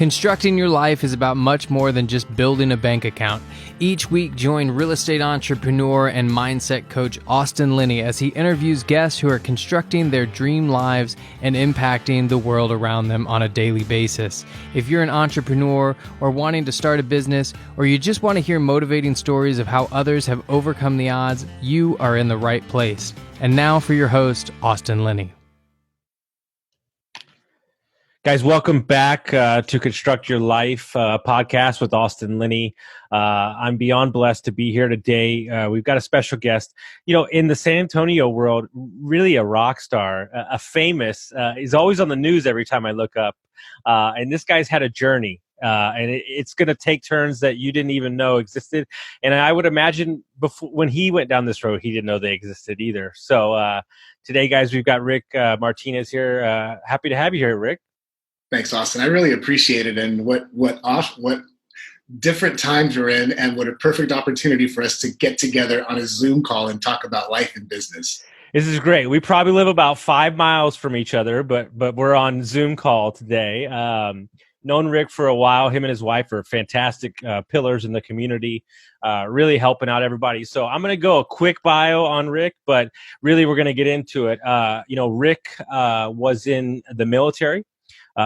Constructing your life is about much more than just building a bank account. Each week, join real estate entrepreneur and mindset coach Austin Linney as he interviews guests who are constructing their dream lives and impacting the world around them on a daily basis. If you're an entrepreneur or wanting to start a business, or you just want to hear motivating stories of how others have overcome the odds, you are in the right place. And now for your host, Austin Linney. Guys, welcome back to Construct Your Life podcast with Austin Linney. I'm beyond blessed to be here today. We've got a special guest, in the San Antonio world, really a rock star, a famous, he's always on the news every time I look up. And this guy's had a journey, and it's going to take turns that you didn't even know existed. And I would imagine before, when he went down this road, he didn't know they existed either. So today, guys, we've got Rick Martinez here. Happy to have you here, Rick. Thanks, Austin. I really appreciate it, and what different times we're in, and what a perfect opportunity for us to get together on a Zoom call and talk about life and business. This is great. We probably live about 5 miles from each other, but we're on Zoom call today. Known Rick for a while. Him and his wife are fantastic pillars in the community, really helping out everybody. So I'm going to go a quick bio on Rick, but really we're going to get into it. Rick was in the military.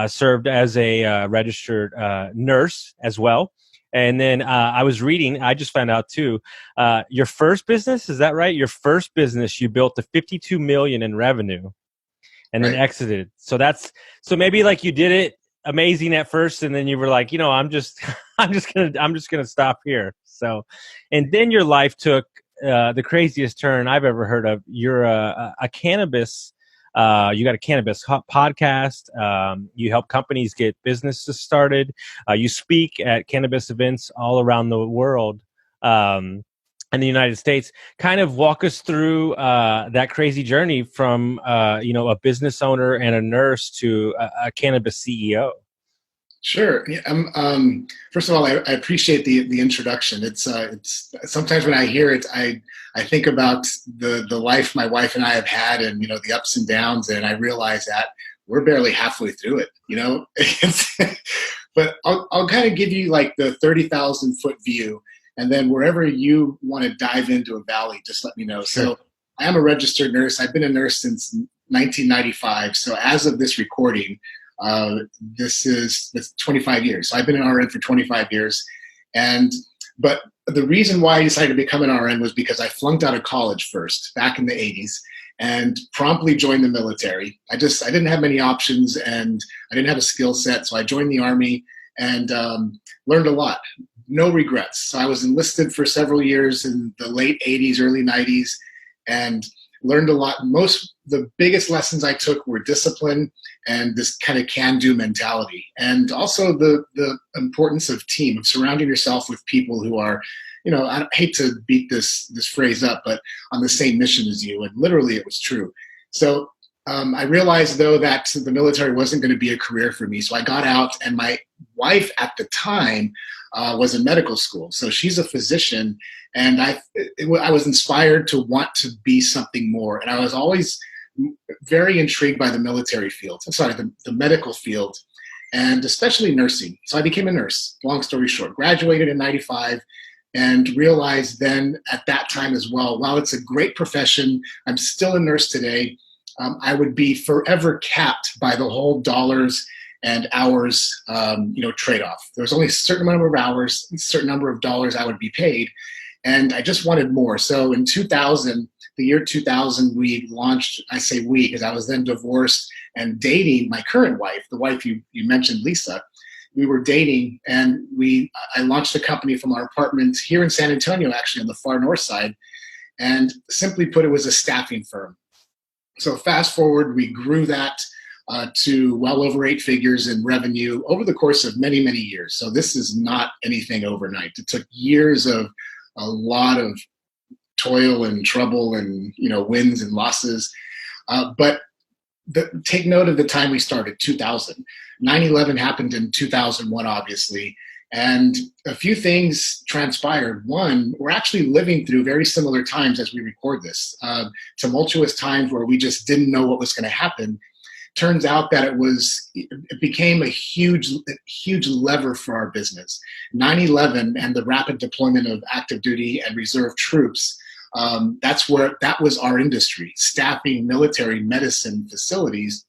Served as a registered nurse as well. And then I was reading, I just found out too, your first business, is that right? Your first business, you built to $52 million in revenue and then exited. So maybe like you did it amazing at first, and then you were like, I'm just gonna stop here. So, and then your life took the craziest turn I've ever heard of. You're a cannabis. You got a cannabis podcast. You help companies get businesses started. You speak at cannabis events all around the world and the United States. Kind of walk us through that crazy journey from a business owner and a nurse to a cannabis CEO. Sure. First of all, I appreciate the introduction. It's sometimes when I hear it, I think about the life my wife and I have had, and the ups and downs, and I realize that we're barely halfway through it. But I'll kind of give you like the 30,000 foot view, and then wherever you want to dive into a valley, just let me know. Sure. So I am a registered nurse. I've been a nurse since 1995. So as of this recording, this 25 years. So I've been an RN for 25 years. But the reason why I decided to become an RN was because I flunked out of college first, back in the 80s, and promptly joined the military. I didn't have many options, and I didn't have a skill set. So I joined the Army and learned a lot. No regrets. So I was enlisted for several years in the late 80s, early 90s, and learned a lot. The biggest lessons I took were discipline and this kind of can-do mentality, and also the importance of team, of surrounding yourself with people who are, I hate to beat this phrase up, but on the same mission as you. And literally, it was true. So I realized, though, that the military wasn't going to be a career for me. So I got out, and my wife at the time was in medical school. So she's a physician, and I was inspired to want to be something more. And I was always very intrigued by the military field. The medical field, and especially nursing. So I became a nurse, long story short. Graduated in 95, and realized then at that time as well, while it's a great profession, I'm still a nurse today, I would be forever capped by the whole dollars and hours trade-off. There was only a certain number of hours, a certain number of dollars I would be paid, and I just wanted more. So in 2000, the year 2000, we launched, I say we, because I was then divorced and dating my current wife, the wife you mentioned, Lisa. We were dating, and I launched a company from our apartment here in San Antonio, actually on the far north side, and simply put, it was a staffing firm. So fast forward, we grew that to well over 8 figures in revenue over the course of many, many years. So this is not anything overnight. It took years of a lot of toil and trouble and wins and losses. But take note of the time we started, 2000. 9/11 happened in 2001, obviously. And a few things transpired. One, we're actually living through very similar times as we record this. Tumultuous times where we just didn't know what was going to happen. turns out that it became a huge lever for our business. 9/11 and the rapid deployment of active duty and reserve troops, that was our industry, staffing military medicine facilities.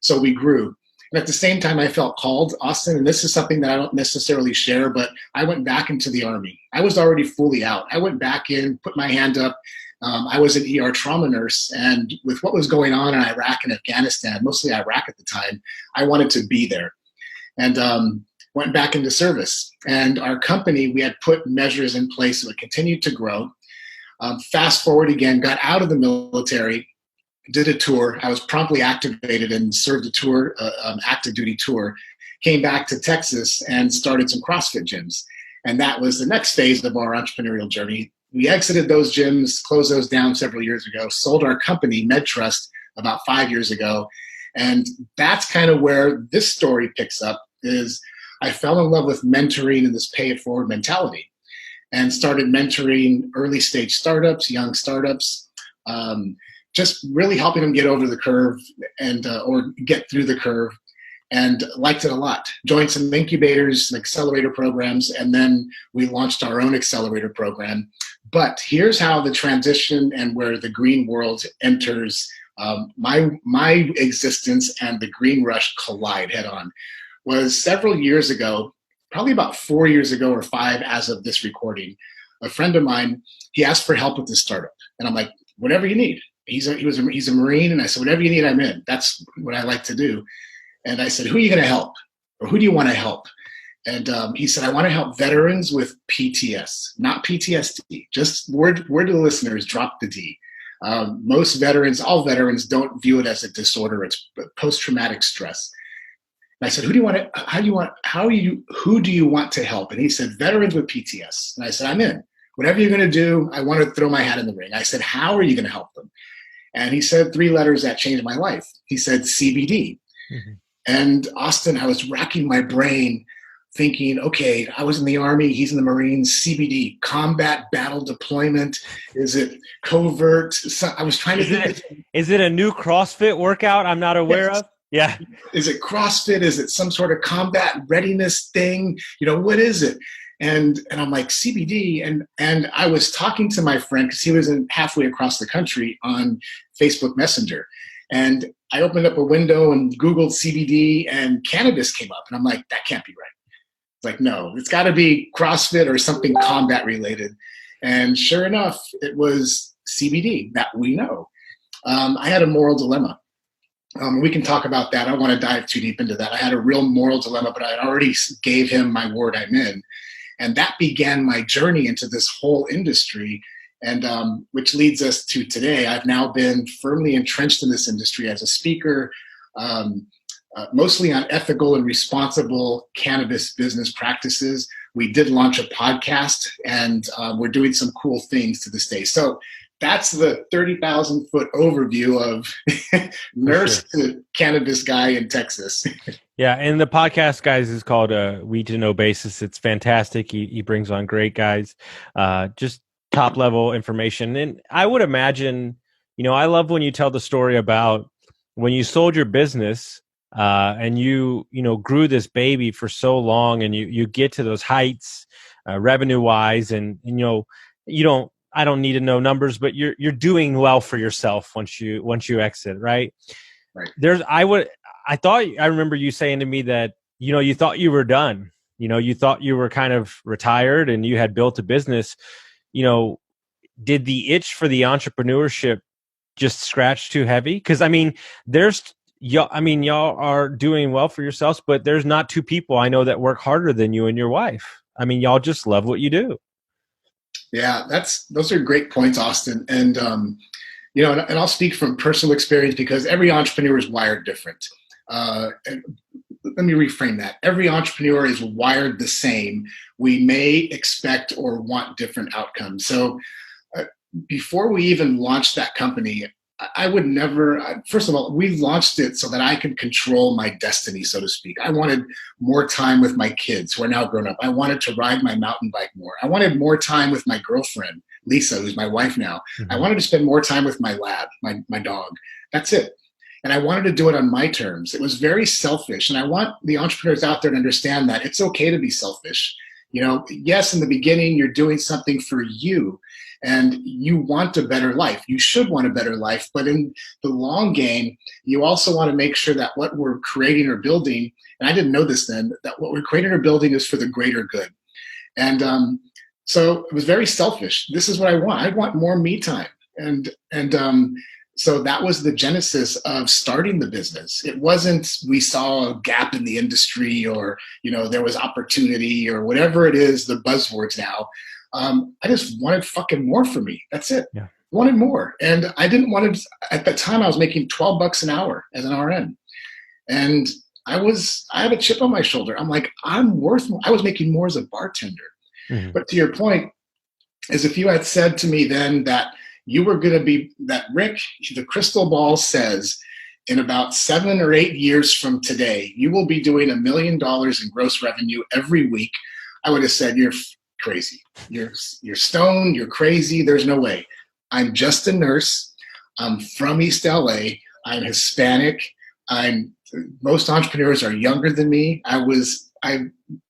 So we grew. And at the same time, I felt called, Austin, and this is something that I don't necessarily share, but I went back into the Army. I was already fully out. I went back in, put my hand up. I was an ER trauma nurse, and with what was going on in Iraq and Afghanistan, mostly Iraq at the time, I wanted to be there. And went back into service. And our company, we had put measures in place so it continued to grow. Fast forward again, got out of the military, did a tour. I was promptly activated and served a tour, active duty tour. Came back to Texas and started some CrossFit gyms. And that was the next phase of our entrepreneurial journey. We exited those gyms, closed those down several years ago, sold our company, MedTrust, about 5 years ago. And that's kind of where this story picks up, is I fell in love with mentoring and this pay it forward mentality, and started mentoring early stage startups, young startups, just really helping them get over the curve and or get through the curve, and liked it a lot. Joined some incubators, some accelerator programs, and then we launched our own accelerator program. But here's how the transition and where the green world enters my existence and the green rush collide head on. Was several years ago, probably about 4 years ago or 5 as of this recording, a friend of mine, he asked for help with this startup. And I'm like, whatever you need. He's a Marine, and I said, whatever you need, I'm in. That's what I like to do. And I said, who are you going to help? Or who do you want to help? And he said, I want to help veterans with PTS, not PTSD. Just word to the listeners, drop the D. Most veterans, all veterans, don't view it as a disorder. It's post-traumatic stress. And I said, who do you want to help? And he said, veterans with PTS. And I said, I'm in. Whatever you're going to do, I want to throw my hat in the ring. I said, how are you going to help them? And he said 3 letters that changed my life. He said CBD. Mm-hmm. And Austin, I was racking my brain thinking, okay, I was in the Army, he's in the Marines, CBD, combat battle deployment. Is it covert? So I was trying to think. Is it a new CrossFit workout I'm not aware of? Yeah. Is it CrossFit? Is it some sort of combat readiness thing? What is it? And I'm like, CBD. And I was talking to my friend, because he was halfway across the country, on Facebook Messenger. And I opened up a window and Googled CBD, and cannabis came up. And I'm like, that can't be right. It's like, no, it's got to be CrossFit or something combat related. And sure enough, it was CBD that we know. I had a moral dilemma. We can talk about that. I don't want to dive too deep into that. I had a real moral dilemma, but I already gave him my word, I'm in. And that began my journey into this whole industry, and which leads us to today. I've now been firmly entrenched in this industry as a speaker, mostly on ethical and responsible cannabis business practices. We did launch a podcast, and we're doing some cool things to this day. So that's the 30,000-foot overview of nurse to cannabis guy in Texas. Yeah, and the podcast, guys, is called Weed to Know Basis. It's fantastic. He brings on great guys, just top-level information. And I would imagine, I love when you tell the story about when you sold your business and you grew this baby for so long, and you get to those heights revenue-wise, and I don't need to know numbers, but you're doing well for yourself once you exit, right? Right. I remember you saying to me that, you thought you were done, you thought you were kind of retired and you had built a business. Did the itch for the entrepreneurship just scratch too heavy? Cause y'all are doing well for yourselves, but there's not 2 people I know that work harder than you and your wife. Y'all just love what you do. Yeah, those are great points, Austin. And, and I'll speak from personal experience, because every entrepreneur is wired different. And let me reframe that. Every entrepreneur is wired the same. We may expect or want different outcomes. So before we even launched that company, I would never, first of all, we launched it so that I could control my destiny, so to speak. I wanted more time with my kids who are now grown up. I wanted to ride my mountain bike more. I wanted more time with my girlfriend, Lisa, who's my wife now. Mm-hmm. I wanted to spend more time with my lab, my dog. That's it. And I wanted to do it on my terms. It was very selfish. And I want the entrepreneurs out there to understand that it's okay to be selfish. Yes, in the beginning, you're doing something for you and you want a better life. You should want a better life. But in the long game, you also want to make sure that what we're creating or building, and I didn't know this then, that what we're creating or building is for the greater good. And so it was very selfish. This is what I want. I want more me time. And so that was the genesis of starting the business. It wasn't we saw a gap in the industry or, there was opportunity or whatever it is, the buzzwords now. I just wanted fucking more for me. That's it. Yeah. Wanted more. And I didn't want to, at the time I was making $12 an hour as an RN. And I have a chip on my shoulder. I'm like, I'm worth more. I was making more as a bartender. Mm-hmm. But to your point, is if you had said to me then that you were going to be, that Rick, the crystal ball says in about 7 or 8 years from today, you will be doing $1 million in gross revenue every week, I would have said, you're crazy. You're stoned. You're crazy. There's no way. I'm just a nurse. I'm from East LA. I'm Hispanic. Most entrepreneurs are younger than me.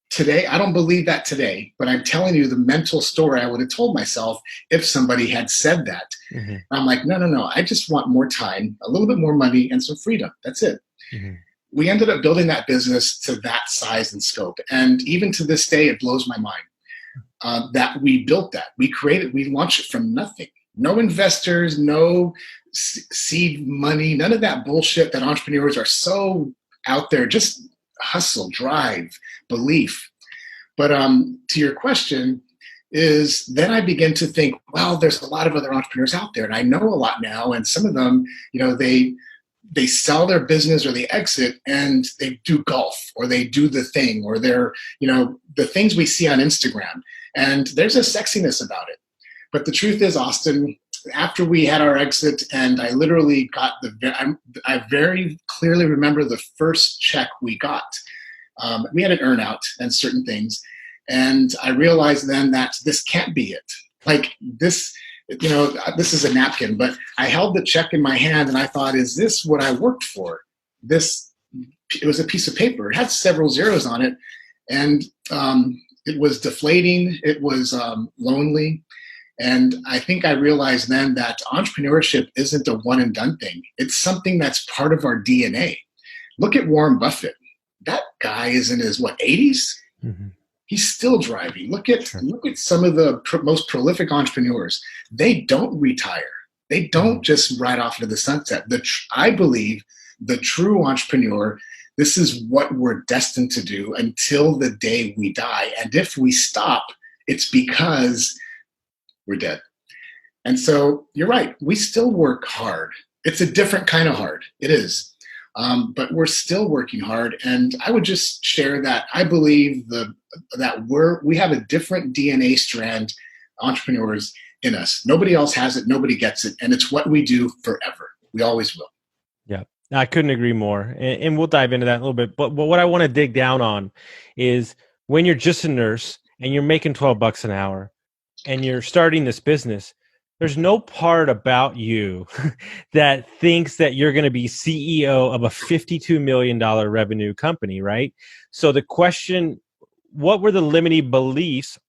Today, I don't believe that today, but I'm telling you the mental story I would have told myself if somebody had said that. Mm-hmm. I'm like, no. I just want more time, a little bit more money, and some freedom. That's it. Mm-hmm. We ended up building that business to that size and scope. And even to this day, it blows my mind that we built that. We launched it from nothing. No investors, no seed money, none of that bullshit that entrepreneurs are so out there. Just hustle, drive, belief. But to your question is then I begin to think, well, there's a lot of other entrepreneurs out there and I know a lot now. And some of them, they sell their business or they exit and they do golf or they do the thing or they're, the things we see on Instagram. And there's a sexiness about it. But the truth is, Austin, after we had our exit and I literally got I very clearly remember the first check we got. We had an earn out and certain things. And I realized then that this can't be it. Like this, this is a napkin, but I held the check in my hand and I thought, is this what I worked for? It was a piece of paper. It had several zeros on it. And it was deflating. It was lonely. And I think I realized then that entrepreneurship isn't a one and done thing. It's something that's part of our DNA. Look at Warren Buffett. That guy is in his 80s? Mm-hmm. He's still driving. Look at some of the most prolific entrepreneurs. They don't retire. They don't just ride off into the sunset. I believe the true entrepreneur, this is what we're destined to do until the day we die. And if we stop, it's because we're dead. And so you're right. We still work hard. It's a different kind of hard. It is. But we're still working hard. And I would just share that I believe that we have a different DNA strand, entrepreneurs, in us. Nobody else has it. Nobody gets it. And it's what we do forever. We always will. Yeah, I couldn't agree more. And we'll dive into that in a little bit. But what I want to dig down on is when you're just a nurse and you're making $12 an hour and you're starting this business, there's no part about you that thinks that you're going to be CEO of a $52 million revenue company, right? So the question, what were the limiting beliefs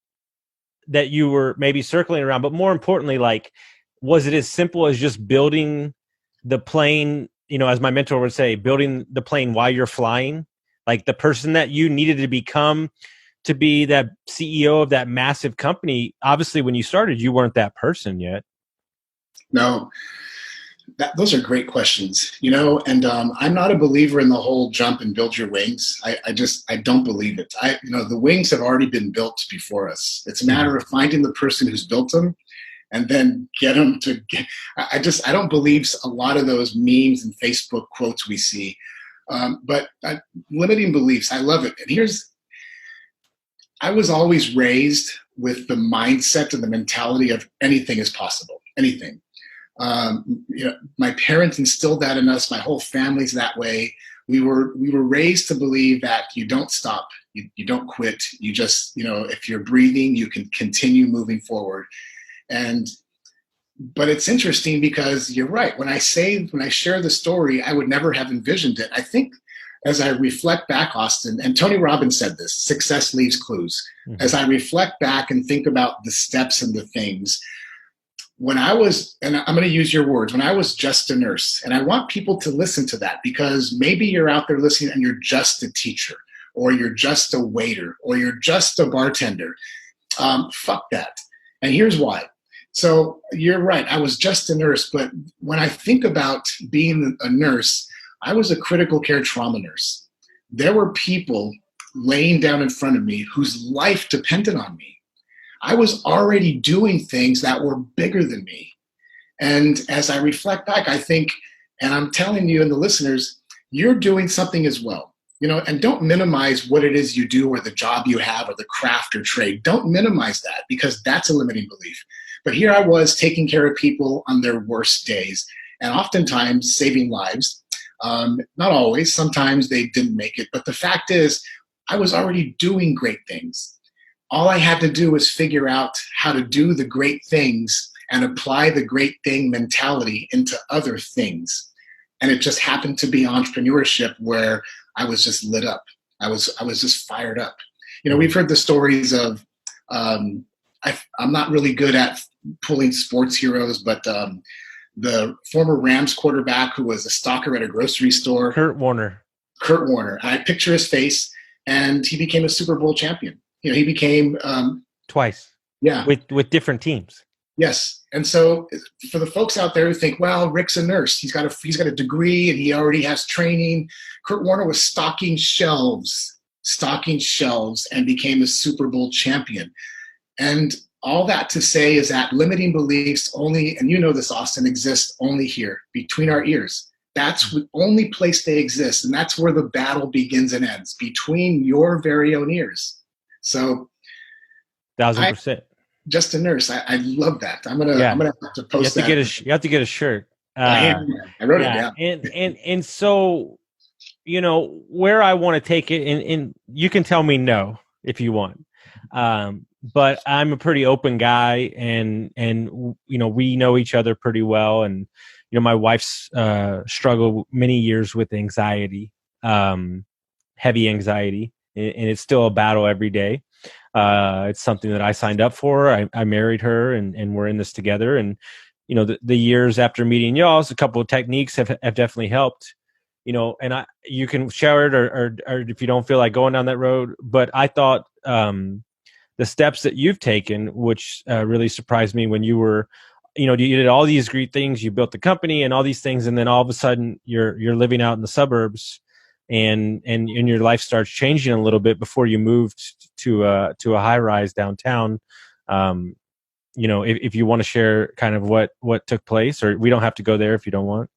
that you were maybe circling around? But more importantly, was it as simple as just building the plane, as my mentor would say, building the plane while you're flying? Like the person that you needed to become to be that CEO of that massive company, obviously when you started, you weren't that person yet. No, those are great questions, and I'm not a believer in the whole jump and build your wings. I don't believe it. The wings have already been built before us. It's a matter of finding the person who's built them and then get them to get, I don't believe a lot of those memes and Facebook quotes we see, but limiting beliefs, I love it. And I was always raised with the mindset and the mentality of anything is possible, anything. My parents instilled that in us. My whole family's that way. We were raised to believe that you don't stop, you don't quit. You just, if you're breathing, you can continue moving forward. And But it's interesting because you're right. When I share the story, I would never have envisioned it. I think as I reflect back, Austin, and Tony Robbins said this, success leaves clues. Mm-hmm. As I reflect back and think about the steps and the things, when I was, and I'm going to use your words, when I was just a nurse, and I want people to listen to that, because maybe you're out there listening and you're just a teacher, or you're just a waiter, or you're just a bartender. Fuck that. And here's why. So you're right. I was just a nurse, but when I think about being a nurse, I was a critical care trauma nurse. There were people laying down in front of me whose life depended on me. I was already doing things that were bigger than me. And as I reflect back, I think, and I'm telling you and the listeners, you're doing something as well. And don't minimize what it is you do or the job you have or the craft or trade. Don't minimize that, because that's a limiting belief. But here I was taking care of people on their worst days, and oftentimes saving lives. Not always. Sometimes they didn't make it. But the fact is, I was already doing great things. All I had to do was figure out how to do the great things and apply the great thing mentality into other things. And it just happened to be entrepreneurship, where I was just lit up. I was just fired up. We've heard the stories of, I'm not really good at pulling sports heroes, but the former Rams quarterback who was a stalker at a grocery store. Kurt Warner. I picture his face, and he became a Super Bowl champion. He became twice. Yeah. With different teams. Yes. And so for the folks out there who think, well, Rick's a nurse, he's got a degree and he already has training. Kurt Warner was stocking shelves and became a Super Bowl champion. And all that to say is that limiting beliefs only, and you know this, Austin, exist only here between our ears. That's the only place they exist. And that's where the battle begins and ends, between your very own ears. So 1,000%. Just a nurse. I love that. I'm gonna have to post that. You have to get a shirt. I wrote it down. And so, where I want to take it, and you can tell me no if you want. But I'm a pretty open guy, and we know each other pretty well. And my wife's struggled many years with anxiety, heavy anxiety, and it's still a battle every day. It's something that I signed up for. I married her, and we're in this together. And the years after meeting y'all, a couple of techniques have definitely helped. And you can share it, or if you don't feel like going down that road. But I thought the steps that you've taken, which really surprised me, when you were, you did all these great things. You built the company and all these things, and then all of a sudden you're living out in the suburbs. And your life starts changing a little bit before you moved to a high rise downtown. If you want to share kind of what took place, or we don't have to go there if you don't want.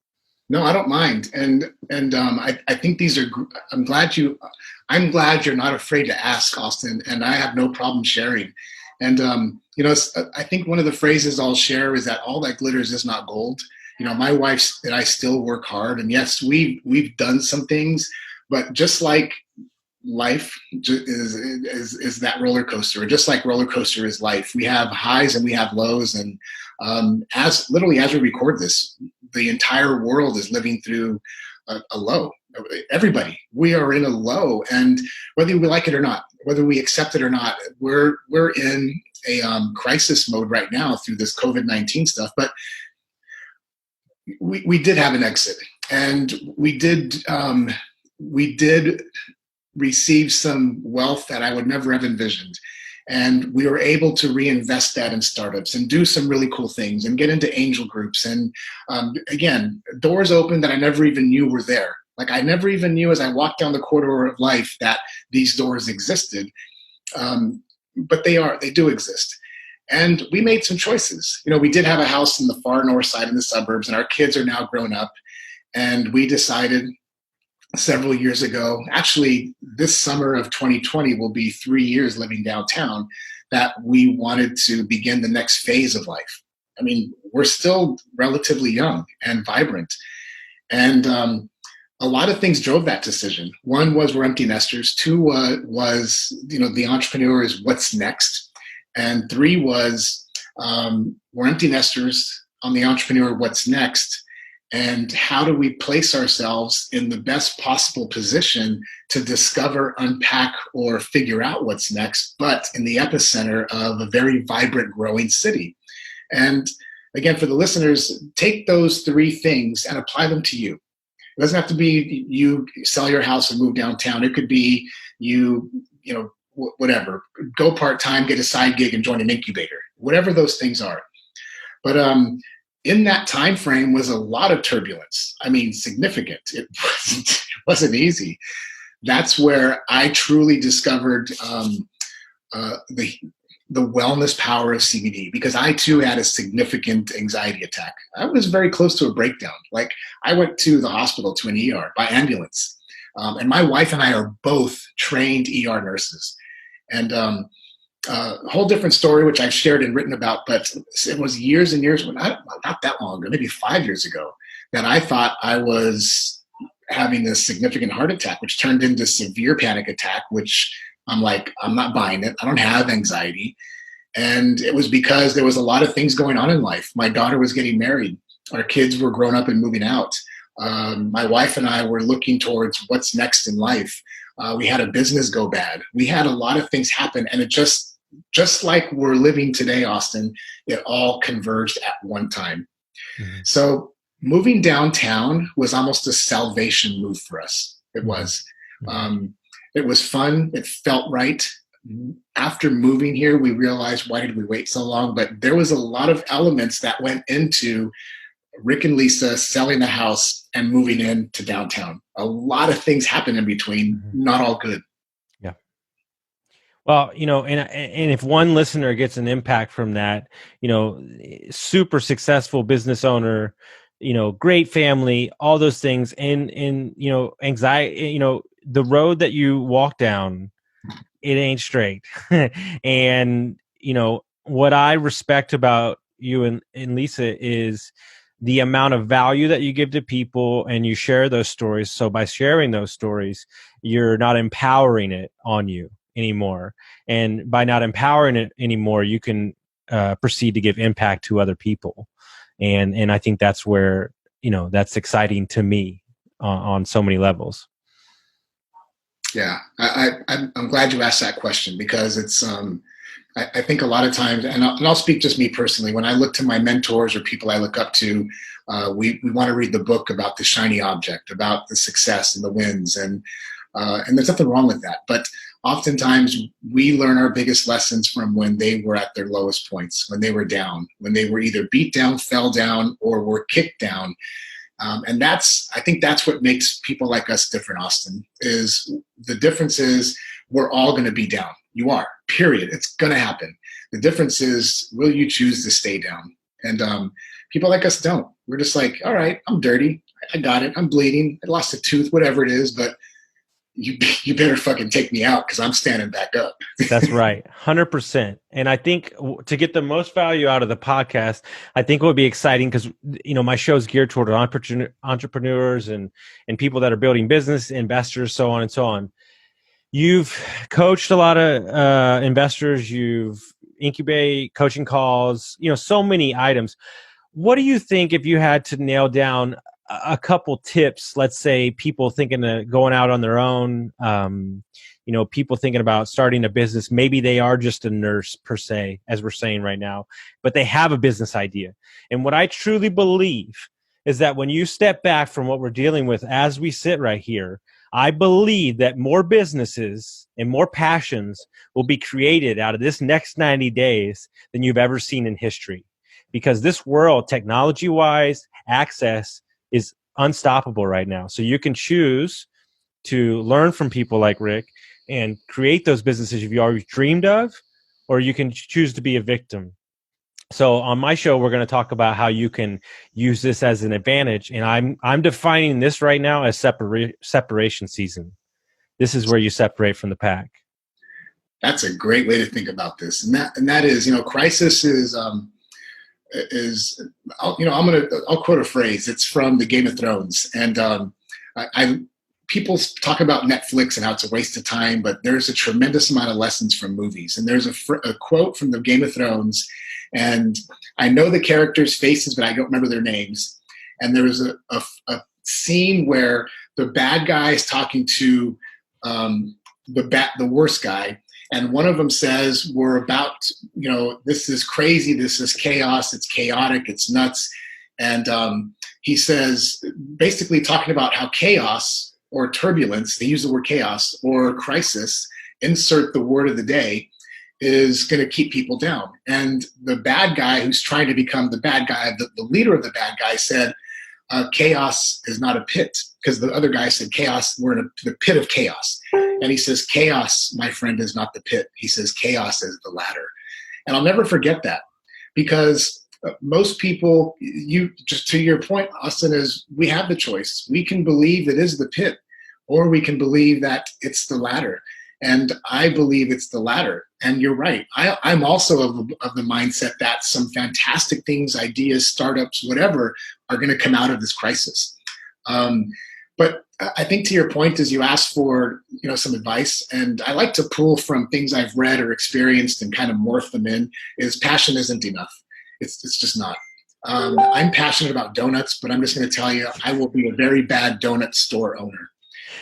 No, I don't mind. And I think these are. I'm glad you're not afraid to ask, Austin, and I have no problem sharing. And I think one of the phrases I'll share is that all that glitters is not gold. My wife and I still work hard, and yes, we've done some things, but just like life is that roller coaster, or just like roller coaster is life. We have highs and we have lows, and as we record this, the entire world is living through a low. Everybody, we are in a low, and whether we like it or not, whether we accept it or not, we're in a crisis mode right now through this COVID-19 stuff, but. We did have an exit, and we did receive some wealth that I would never have envisioned. And we were able to reinvest that in startups and do some really cool things and get into angel groups. And again, doors open that I never even knew were there. Like I never even knew as I walked down the corridor of life that these doors existed. But they do exist. And we made some choices. We did have a house in the far north side in the suburbs, and our kids are now grown up. And we decided several years ago, actually this summer of 2020 will be 3 years living downtown, that we wanted to begin the next phase of life. I mean, we're still relatively young and vibrant. And a lot of things drove that decision. One was we're empty nesters. Two was, the entrepreneur is what's next. And three was we're empty nesters. on the entrepreneur what's next, and how do we place ourselves in the best possible position to discover, unpack, or figure out what's next, but in the epicenter of a very vibrant, growing city. And again, for the listeners, take those three things and apply them to you. It doesn't have to be you sell your house and move downtown. It could be whatever, go part-time, get a side gig, and join an incubator, whatever those things are. But in that time frame was a lot of turbulence. I mean, significant. It wasn't easy. That's where I truly discovered the wellness power of CBD, because I too had a significant anxiety attack. I was very close to a breakdown. Like, I went to the hospital, to an ER by ambulance. And my wife and I are both trained ER nurses. And a whole different story, which I've shared and written about, but it was years and years, not that long ago, maybe 5 years ago, that I thought I was having this significant heart attack, which turned into severe panic attack, which I'm like, I'm not buying it. I don't have anxiety. And it was because there was a lot of things going on in life. My daughter was getting married. Our kids were grown up and moving out. My wife and I were looking towards what's next in life. We had a business go bad. We had a lot of things happen, and it just like we're living today, Austin, it all converged at one time. Mm-hmm. So moving downtown was almost a salvation move for us. It was. Mm-hmm. It was fun. It felt right. After moving here, we realized, why did we wait so long? But there was a lot of elements that went into Rick and Lisa selling the house and moving into downtown. A lot of things happened in between, mm-hmm. Not all good. Yeah. Well, and if one listener gets an impact from that, super successful business owner, great family, all those things, and anxiety, the road that you walk down, it ain't straight. And, what I respect about you and Lisa is the amount of value that you give to people, and you share those stories. So by sharing those stories, you're not empowering it on you anymore. And by not empowering it anymore, you can proceed to give impact to other people. And I think that's where, that's exciting to me on so many levels. Yeah, I'm glad you asked that question, because it's, I think a lot of times, and I'll speak just me personally, when I look to my mentors or people I look up to, we want to read the book about the shiny object, about the success and the wins, and there's nothing wrong with that. But oftentimes we learn our biggest lessons from when they were at their lowest points, when they were down, when they were either beat down, fell down, or were kicked down. And I think that's what makes people like us different, Austin, is the difference is we're all going to be down. You are, period. It's going to happen. The difference is, will you choose to stay down? And people like us don't. We're just like, all right, I'm dirty. I got it. I'm bleeding. I lost a tooth, whatever it is, but you better fucking take me out, because I'm standing back up. That's right. 100%. And I think to get the most value out of the podcast, I think it would be exciting, because, my show is geared toward entrepreneurs and people that are building business, investors, so on and so on. You've coached a lot of investors. You've incubated coaching calls, so many items. What do you think, if you had to nail down a couple tips, let's say people thinking of going out on their own, people thinking about starting a business, maybe they are just a nurse per se, as we're saying right now, but they have a business idea. And what I truly believe is that when you step back from what we're dealing with as we sit right here, I believe that more businesses and more passions will be created out of this next 90 days than you've ever seen in history. Because this world, technology-wise, access is unstoppable right now. So you can choose to learn from people like Rick and create those businesses you've always dreamed of, or you can choose to be a victim. So on my show, we're going to talk about how you can use this as an advantage. And I'm defining this right now as separation season. This is where you separate from the pack. That's a great way to think about this. And that is, crisis is I'll quote a phrase. It's from the Game of Thrones. And people talk about Netflix and how it's a waste of time, but there's a tremendous amount of lessons from movies. And there's a quote from the Game of Thrones, and I know the characters' faces, but I don't remember their names. And there was a scene where the bad guy is talking to the worst guy, and one of them says, "We're about, this is crazy, this is chaos, it's chaotic, it's nuts." And he says, basically talking about how chaos or turbulence, they use the word chaos, or crisis, insert the word of the day, is going to keep people down. And the bad guy who's trying to become the bad guy, the leader of the bad guy, said, chaos is not a pit, because the other guy said chaos, we're in the pit of chaos. And he says, chaos, my friend, is not the pit. He says, chaos is the ladder. And I'll never forget that, because most people, just to your point, Austin, is we have the choice. We can believe it is the pit, or we can believe that it's the ladder. And I believe it's the latter. And you're right. I'm also of the mindset that some fantastic things, ideas, startups, whatever, are going to come out of this crisis. But I think to your point is you asked for some advice, and I like to pull from things I've read or experienced and kind of morph them in. Is passion isn't enough. It's just not. I'm passionate about donuts, but I'm just going to tell you, I will be a very bad donut store owner.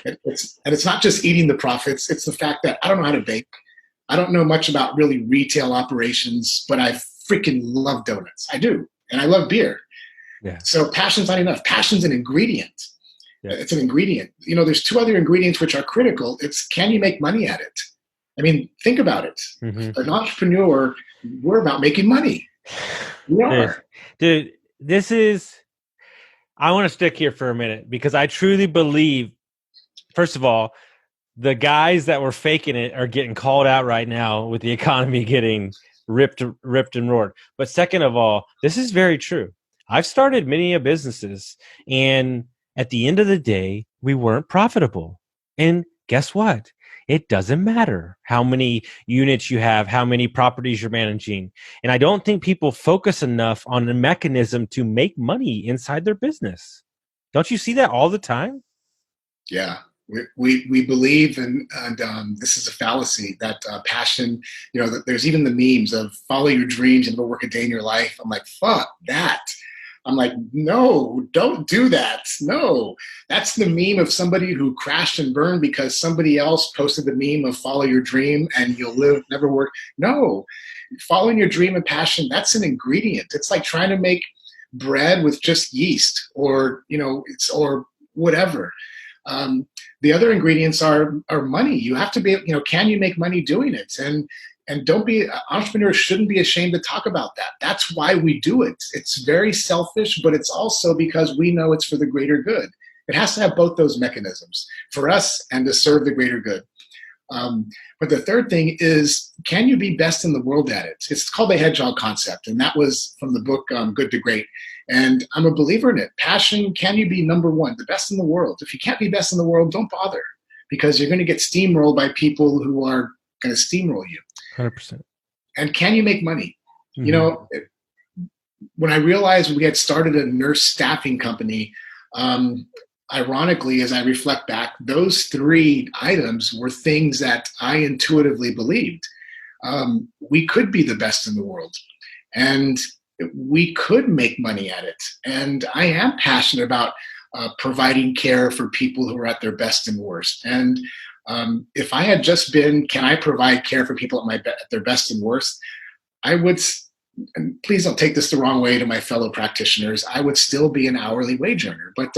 And it's not just eating the profits. It's the fact that I don't know how to bake. I don't know much about really retail operations, but I freaking love donuts. I do. And I love beer. Yeah. So passion's not enough. Passion's an ingredient. Yeah. It's an ingredient. There's two other ingredients which are critical. It's, can you make money at it? I mean, think about it. Mm-hmm. An entrepreneur, we're about making money. We are. Dude, I want to stick here for a minute, because I truly believe, first of all, the guys that were faking it are getting called out right now with the economy getting ripped and roared. But second of all, this is very true. I've started many businesses, and at the end of the day, we weren't profitable. And guess what? It doesn't matter how many units you have, how many properties you're managing. And I don't think people focus enough on the mechanism to make money inside their business. Don't you see that all the time? Yeah. We believe, and this is a fallacy, that passion, there's even the memes of follow your dreams and go work a day in your life. I'm like, fuck that. I'm like, no, don't do that. No, that's the meme of somebody who crashed and burned because somebody else posted the meme of follow your dream and you'll live, never work. No, following your dream and passion, that's an ingredient. It's like trying to make bread with just yeast or whatever. The other ingredients are money. You have to be, can you make money doing it? And don't be, entrepreneurs shouldn't be ashamed to talk about that. That's why we do it. It's very selfish, but it's also because we know it's for the greater good. It has to have both those mechanisms for us and to serve the greater good. But the third thing is, can you be best in the world at it? It's called the hedgehog concept. And that was from the book, Good to Great. And I'm a believer in it. Passion, can you be number one, the best in the world? If you can't be best in the world, don't bother, because you're going to get steamrolled by people who are going to steamroll you. 100%. And can you make money? Mm-hmm. When I realized we had started a nurse staffing company, ironically, as I reflect back, those three items were things that I intuitively believed. We could be the best in the world, and we could make money at it. And I am passionate about providing care for people who are at their best and worst. And if I had just been, can I provide care for people at their best and worst, I would, and please don't take this the wrong way to my fellow practitioners, I would still be an hourly wage earner. But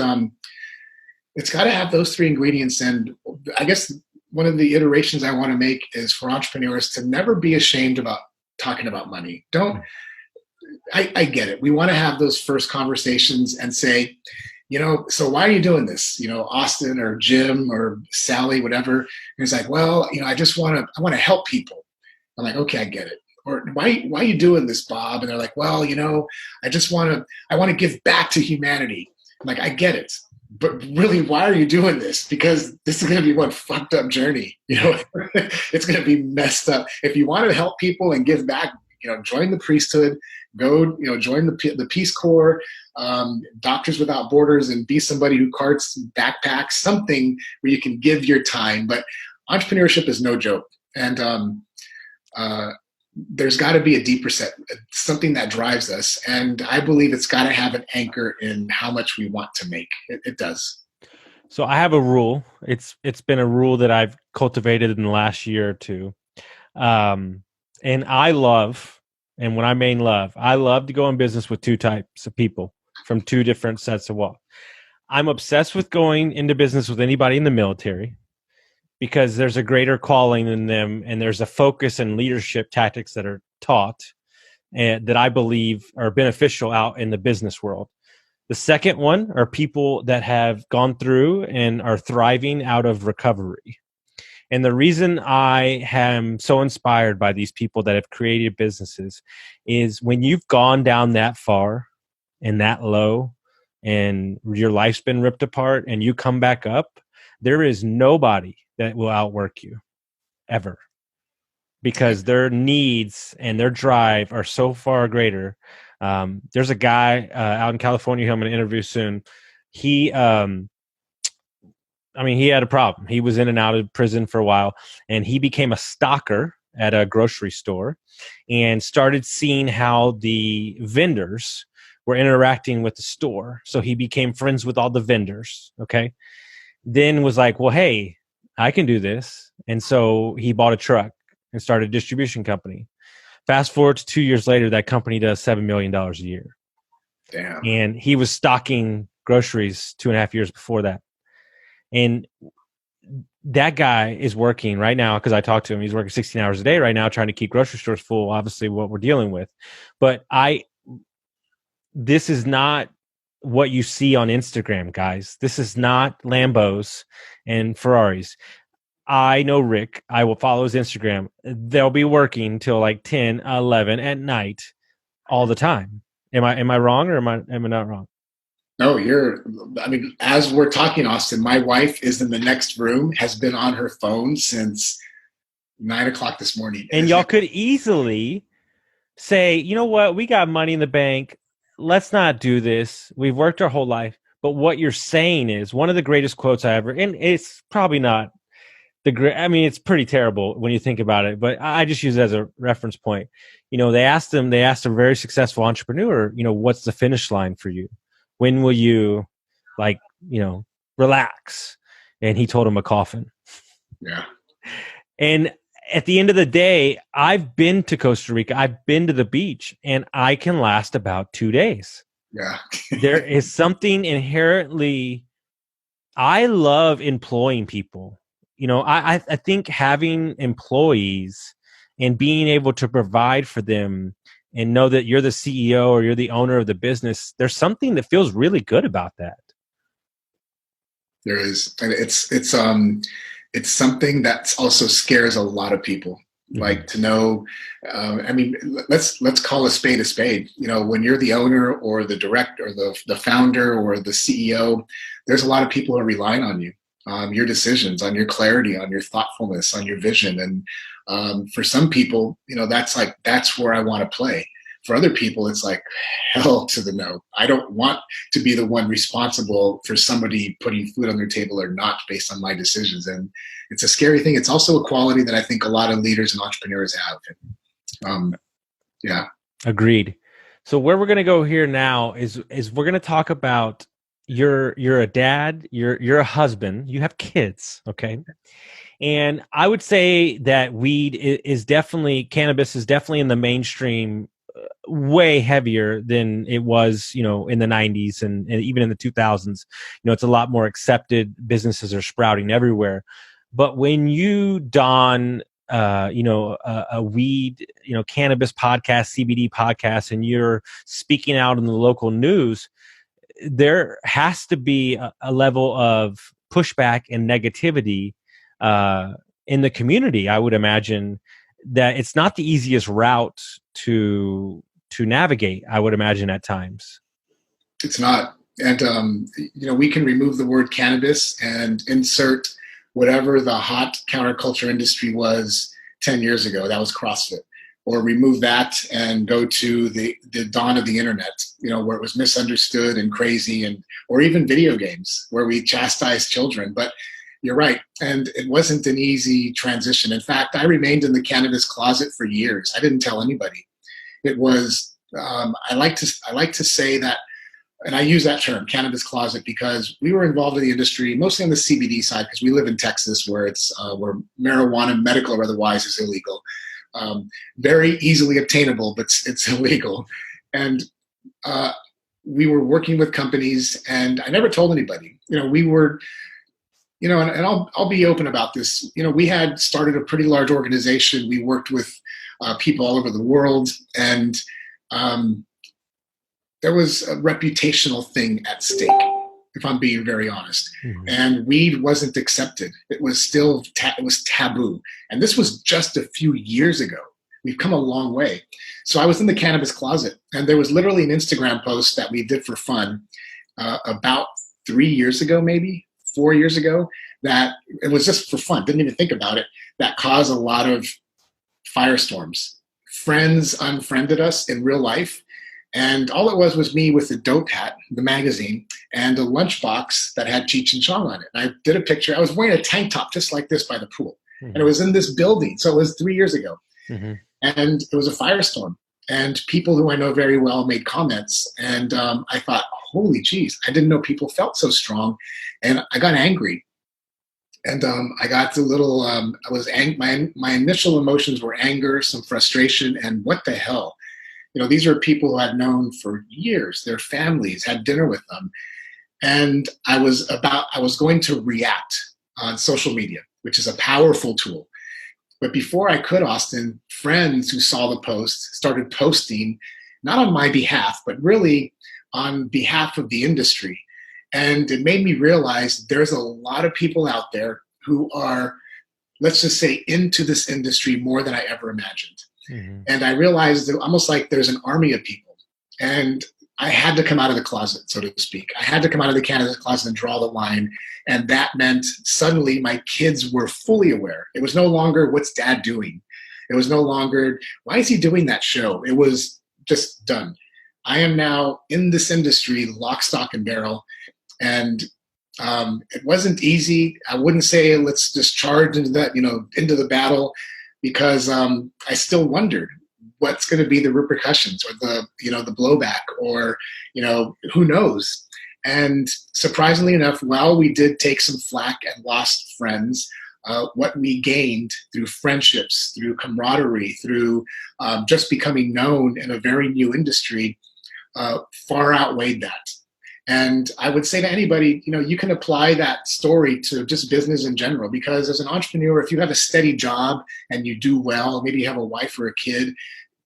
it's got to have those three ingredients. And I guess one of the iterations I want to make is for entrepreneurs to never be ashamed about talking about money. I get it. We want to have those first conversations and say, so why are you doing this? Austin or Jim or Sally, whatever. And it's like, well, I want to help people. I'm like, okay, I get it. Or why are you doing this, Bob? And they're like, well, I want to give back to humanity. I'm like, I get it. But really, why are you doing this? Because this is going to be one fucked up journey. It's going to be messed up. If you want to help people and give back, join the priesthood, Go, join the Peace Corps, Doctors Without Borders, and be somebody who carts backpacks, something where you can give your time. But entrepreneurship is no joke. And there's got to be a deeper set, something that drives us. And I believe it's got to have an anchor in how much we want to make. It does. So I have a rule. It's been a rule that I've cultivated in the last year or two. And I love to go in business with two types of people from two different sets of walk. I'm obsessed with going into business with anybody in the military because there's a greater calling in them, and there's a focus and leadership tactics that are taught and that I believe are beneficial out in the business world. The second one are people that have gone through and are thriving out of recovery. And the reason I am so inspired by these people that have created businesses is when you've gone down that far and that low and your life's been ripped apart and you come back up, there is nobody that will outwork you ever, because their needs and their drive are so far greater. There's a guy out in California who I'm going to interview soon. He had a problem. He was in and out of prison for a while, and he became a stocker at a grocery store and started seeing how the vendors were interacting with the store. So he became friends with all the vendors. Okay. Then was like, well, hey, I can do this. And so he bought a truck and started a distribution company. Fast forward to 2 years later, that company does $7 million a year. Damn. And he was stocking groceries 2.5 years before that. And that guy is working right now, because I talked to him. He's working 16 hours a day right now, trying to keep grocery stores full, obviously what we're dealing with. But this is not what you see on Instagram, guys. This is not Lambos and Ferraris. I know Rick. I will follow his Instagram. They'll be working till like 10, 11 at night all the time. Am I wrong, or am I not wrong? No, as we're talking, Austin, my wife is in the next room, has been on her phone since 9:00 this morning. And y'all could easily say, you know what? We got money in the bank. Let's not do this. We've worked our whole life. But what you're saying is one of the greatest quotes I ever, and it's probably not it's pretty terrible when you think about it, but I just use it as a reference point. They asked a very successful entrepreneur, what's the finish line for you? When will you relax? And he told him a coffin. Yeah. And at the end of the day, I've been to Costa Rica. I've been to the beach, and I can last about 2 days. Yeah. There is something inherently, I love employing people. I think having employees and being able to provide for them and know that you're the CEO or you're the owner of the business, there's something that feels really good about that. There is. And it's something that also scares a lot of people. Like to know, let's call a spade a spade. When you're the owner or the director or the founder or the CEO, there's a lot of people who are relying on you, on your decisions, on your clarity, on your thoughtfulness, on your vision. And for some people, that's where I want to play. For other people, it's like hell to the no. I don't want to be the one responsible for somebody putting food on their table or not based on my decisions. And it's a scary thing. It's also a quality that I think a lot of leaders and entrepreneurs have. Yeah. Agreed. So where we're going to go here now is we're going to talk about you're a dad, you're a husband, you have kids. Okay. And I would say that cannabis is definitely in the mainstream way heavier than it was, in the 90s and even in the 2000s. It's a lot more accepted. Businesses are sprouting everywhere. But when you don, a weed, cannabis podcast, CBD podcast, and you're speaking out in the local news, there has to be a level of pushback and negativity in the community. I would imagine that it's not the easiest route to navigate, I would imagine, at times. It's not. And, we can remove the word cannabis and insert whatever the hot counterculture industry was 10 years ago. That was CrossFit. or remove that and go to the dawn of the internet, where it was misunderstood and crazy, or even video games where we chastise children. But you're right. And it wasn't an easy transition. In fact, I remained in the cannabis closet for years. I didn't tell anybody. It was, I like to say that, and I use that term, cannabis closet, because we were involved in the industry, mostly on the CBD side, because we live in Texas where where marijuana, medical or otherwise, is illegal. Very easily obtainable, but it's illegal. And we were working with companies, and I never told anybody. We were, and I'll be open about this. We had started a pretty large organization. We worked with people all over the world, and there was a reputational thing at stake, if I'm being very honest. Mm-hmm. And weed wasn't accepted. It was still it was taboo. And this was just a few years ago. We've come a long way. So I was in the cannabis closet, and there was literally an Instagram post that we did for fun about 3 years ago, maybe 4 years ago, that it was just for fun, didn't even think about it, that caused a lot of firestorms. Friends unfriended us in real life. And all it was me with the Dope Hat, the magazine, and a lunchbox that had Cheech and Chong on it. And I did a picture. I was wearing a tank top just like this by the pool. Mm-hmm. And it was in this building. So it was 3 years ago. Mm-hmm. And it was a firestorm. And people who I know very well made comments. And I thought, holy geez, I didn't know people felt so strong. And I got angry. And I got a little, my initial emotions were anger, some frustration, and what the hell? These are people who I'd known for years, their families, had dinner with them. And I was going to react on social media, which is a powerful tool. But before I could, Austin, friends who saw the post started posting, not on my behalf, but really on behalf of the industry. And it made me realize there's a lot of people out there who are, let's just say, into this industry more than I ever imagined. Mm-hmm. And I realized that almost like there's an army of people. And I had to come out of the closet, so to speak. I had to come out of the cannabis closet and draw the line. And that meant suddenly my kids were fully aware. It was no longer, what's dad doing? It was no longer, why is he doing that show? It was just done. I am now in this industry, lock, stock, and barrel. And it wasn't easy. I wouldn't say let's just charge into that, into the battle, because I still wondered what's going to be the repercussions or the blowback, or, who knows? And surprisingly enough, while we did take some flack and lost friends, what we gained through friendships, through camaraderie, through just becoming known in a very new industry, far outweighed that. And I would say to anybody, you can apply that story to just business in general, because as an entrepreneur, if you have a steady job and you do well, maybe you have a wife or a kid,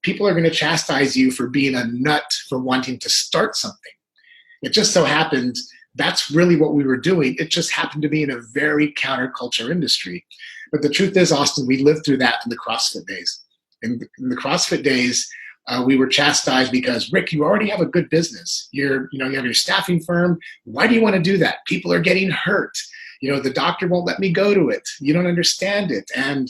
people are going to chastise you for being a nut for wanting to start something. It just so happened that's really what we were doing. It just happened to be in a very counterculture industry. But the truth is, Austin, we lived through that in the CrossFit days. In the CrossFit days, we were chastised because, Rick, you already have a good business. You have your staffing firm. Why do you want to do that? People are getting hurt. The doctor won't let me go to it. You don't understand it. And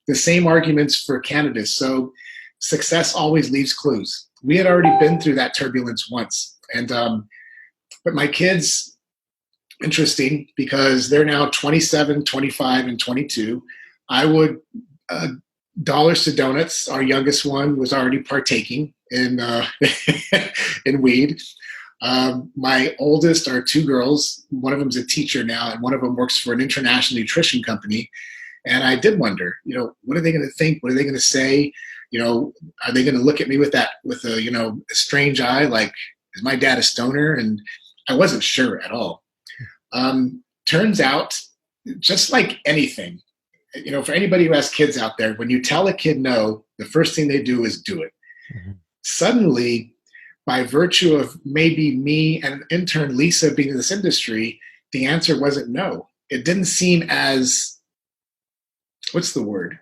the same arguments for cannabis. So success always leaves clues. We had already been through that turbulence once. And but my kids, interesting, because they're now 27, 25, and 22. I would dollars to donuts. Our youngest one was already partaking in in weed. My oldest are two girls. One of them's a teacher now, and one of them works for an international nutrition company. And I did wonder, what are they going to think? What are they going to say? Are they going to look at me with a a strange eye, like, is my dad a stoner? And I wasn't sure at all. Turns out, just like anything, for anybody who has kids out there, when you tell a kid no, the first thing they do is do it. Mm-hmm. Suddenly, by virtue of maybe me and intern Lisa being in this industry, the answer wasn't no. It didn't seem as, what's the word?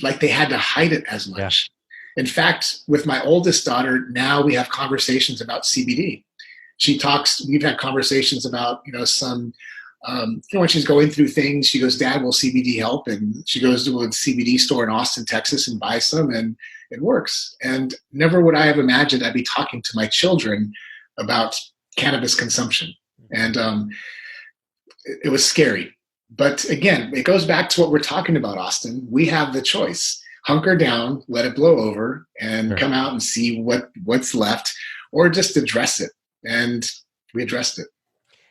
Like they had to hide it as much. Yeah. In fact, with my oldest daughter, now we have conversations about CBD. We've had conversations about, some, when she's going through things, she goes, Dad, will CBD help? And she goes to a CBD store in Austin, Texas, and buys some. And it works. And never would I have imagined I'd be talking to my children about cannabis consumption. And it was scary. But again, it goes back to what we're talking about, Austin. We have the choice. Hunker down, let it blow over, and come out and see what's left, or just address it. And we addressed it.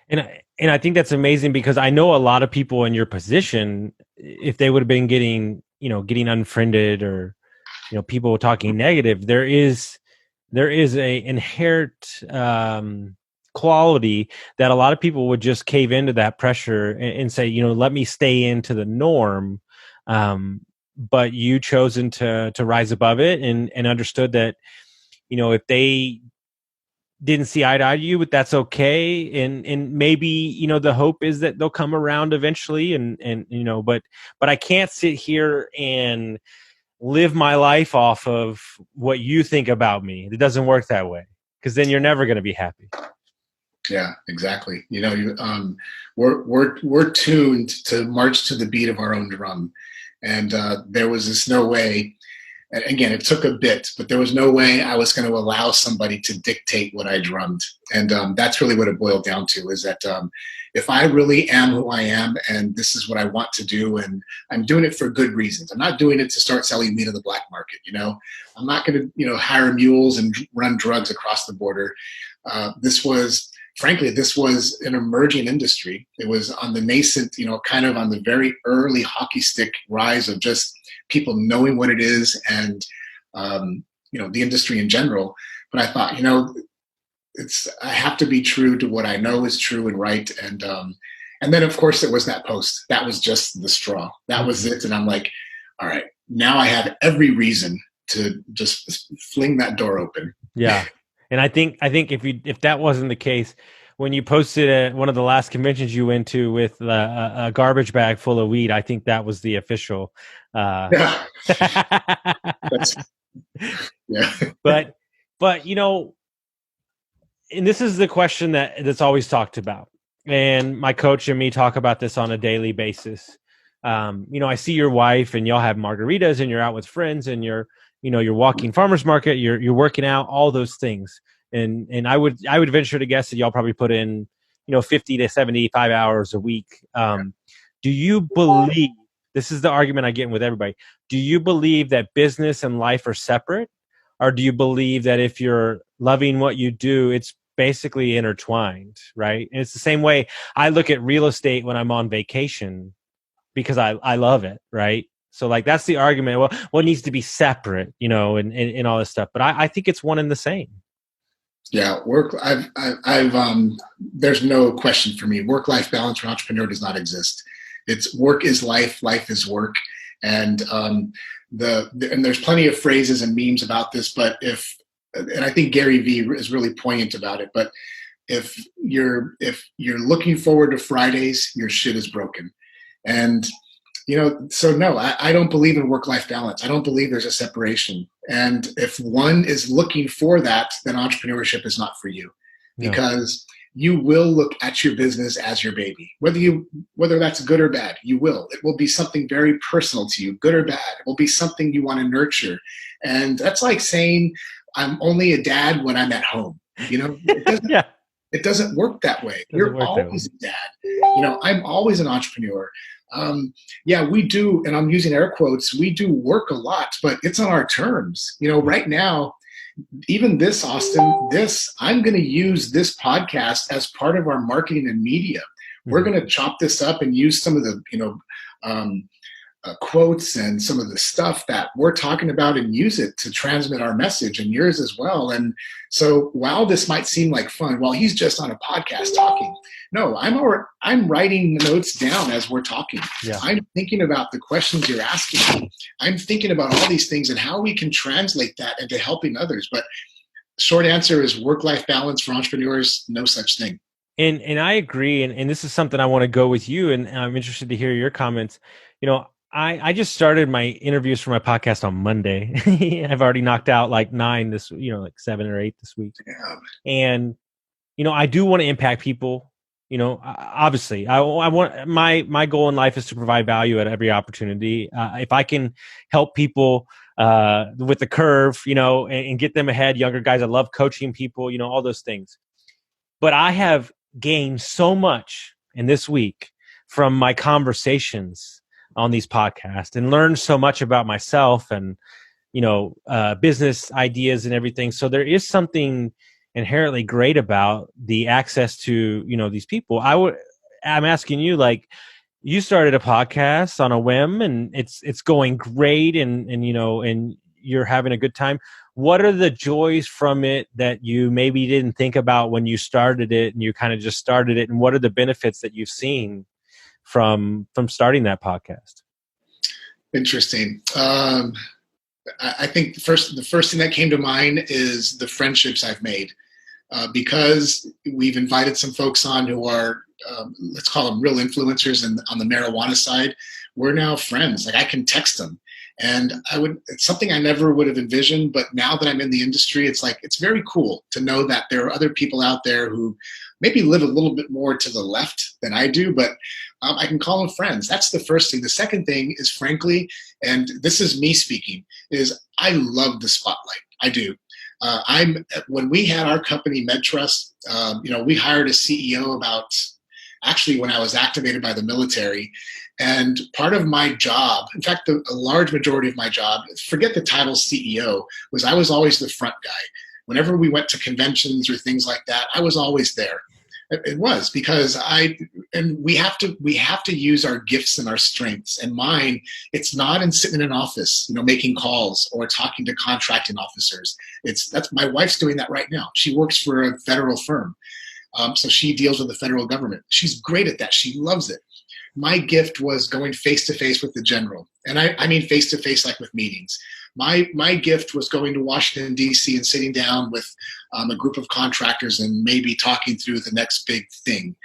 And I think that's amazing, because I know a lot of people in your position, if they would have been getting unfriended, or people talking negative, there is a inherent quality that a lot of people would just cave into that pressure and say, let me stay into the norm. But you chosen to rise above it and understood that, if they didn't see eye to eye to you, but that's okay. And maybe, the hope is that they'll come around eventually, but I can't sit here and live my life off of what you think about me. It doesn't work that way, because then you're never going to be happy. Yeah, exactly. We're tuned to march to the beat of our own drum. And there was just no way, and again, it took a bit, but there was no way I was going to allow somebody to dictate what I drummed. And that's really what it boiled down to, is that if I really am who I am, and this is what I want to do, and I'm doing it for good reasons. I'm not doing it to start selling meat on the black market. I'm not going to, hire mules and run drugs across the border. This was an emerging industry. It was on the nascent, kind of on the very early hockey stick rise of just people knowing what it is, and, the industry in general. But I thought, I have to be true to what I know is true and right. And then of course it was that post. That was just the straw. That was it. And I'm like, all right, now I have every reason to just fling that door open. Yeah. And I think if that wasn't the case, when you posted at one of the last conventions you went to with a garbage bag full of weed, I think that was the official. Yeah. Yeah. But and this is the question that's always talked about, and my coach and me talk about this on a daily basis. I see your wife, and y'all have margaritas, and you're out with friends, and you're walking farmers market, you're working out, all those things. And I would venture to guess that y'all probably put in, 50 to 75 hours a week. Do you believe, this is the argument I get in with everybody, do you believe that business and life are separate? Or do you believe that if you're loving what you do, it's basically intertwined, right? And it's the same way I look at real estate when I'm on vacation, because I love it, right? So that's the argument. Well, it needs to be separate, and all this stuff. But I think it's one and the same. Yeah, there's no question for me. Work-life balance for an entrepreneur does not exist. It's work is life, life is work. And and there's plenty of phrases and memes about this, but and I think Gary Vee is really poignant about it, but if you're looking forward to Fridays, your shit is broken. And so no, I don't believe in work-life balance. I don't believe there's a separation. And if one is looking for that, then entrepreneurship is not for you, because you will look at your business as your baby, whether that's good or bad. You will. It will be something very personal to you, good or bad. It will be something you want to nurture. And that's like saying, I'm only a dad when I'm at home. It doesn't, it doesn't work that way. You're always a dad. I'm always an entrepreneur. We do, and I'm using air quotes, we do work a lot, but it's on our terms. Right now, even this, Austin, I'm going to use this podcast as part of our marketing and media. We're going to chop this up and use some of the, quotes and some of the stuff that we're talking about, and use it to transmit our message, and yours as well. And so while this might seem like fun, while he's just on a podcast talking, no, I'm writing the notes down as we're talking. Yeah. I'm thinking about the questions you're asking me. I'm thinking about all these things and how we can translate that into helping others. But short answer is work-life balance for entrepreneurs, no such thing. And I agree. And this is something I want to go with you, and I'm interested to hear your comments. I just started my interviews for my podcast on Monday. I've already knocked out like 9 this, 7 or 8 this week. Yeah. And, I do want to impact people. Obviously I want, my goal in life is to provide value at every opportunity. If I can help people with the curve, and get them ahead. Younger guys, I love coaching people, all those things. But I have gained so much in this week from my conversations on these podcasts and learned so much about myself and, business ideas and everything. So there is something inherently great about the access to, these people. I'm asking you, like, you started a podcast on a whim and it's going great and you're having a good time. What are the joys from it that you maybe didn't think about when you started it and you kind of just started it? And what are the benefits that you've seen from starting that podcast? Interesting. I think the first thing that came to mind is the friendships I've made, because we've invited some folks on who are, let's call them real influencers on the marijuana side. We're now friends. Like, I can text them, and it's something I never would have envisioned. But now that I'm in the industry, it's very cool to know that there are other people out there who maybe live a little bit more to the left than I do, but I can call them friends. That's the first thing. The second thing is, frankly, and this is me speaking, is I love the spotlight. I do. When we had our company MedTrust, we hired a CEO actually when I was activated by the military. And part of my job, in fact, a large majority of my job, forget the title CEO, was I was always the front guy. Whenever we went to conventions or things like that, I was always there. It was because we have to use our gifts and our strengths. And mine, it's not in sitting in an office, making calls or talking to contracting officers. That's my wife's doing that right now. She works for a federal firm. So she deals with the federal government. She's great at that. She loves it. My gift was going face to face with the general. And I mean face to face, like with meetings. My gift was going to Washington, D.C. and sitting down with a group of contractors and maybe talking through the next big thing.